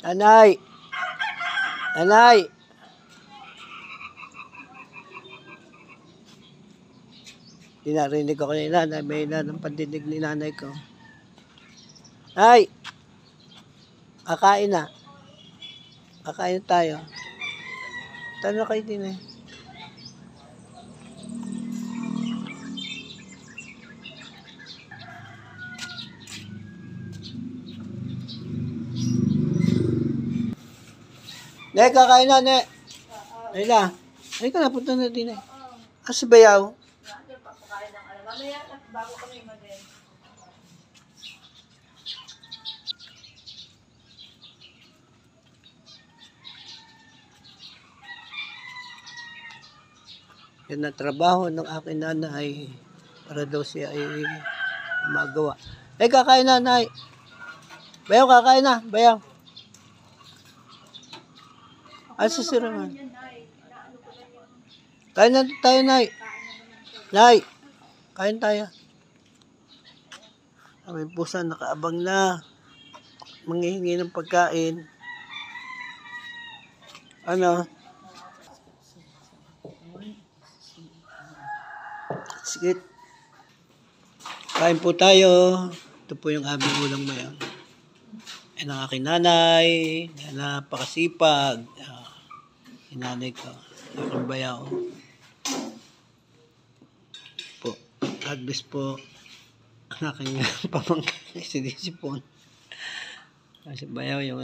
Anay! Anay! Dinarinig ko kanina na may ng pandinig ni nanay ko. Ay! Kakain na. Kakain tayo. Tara kayo din eh. Ne, kakain na, ne. Ayla. Ay ka na, punta na din eh. Si Bayaw. Mamaya, bago kami mag-end. Yan ang trabaho ng aking nanay para daw siya ay magawa. Ay, kakain na, nay. Bayaw, kakain na. Bayaw. Ay, sisira man. Kain na tayo, nay. Nay, kain tayo. May pusa nakaabang na. Manghihingi ng pagkain. Ano? Sige. Kain po tayo. Ito po yung aming ulang mayon. Yan ang aking nanay. Napakasipag. Yung nanay ko. Aking Bayaw. Po. God bless po. Ang aking pamangkin. Si Disipon. Si Bayaw yung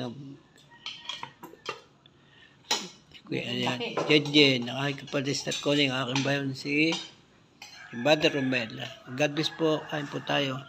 Kuya yan. Jen. Ang aking kapalis at calling. Ang aking Bayaw si Brother Romel. God bless po. Kain po tayo.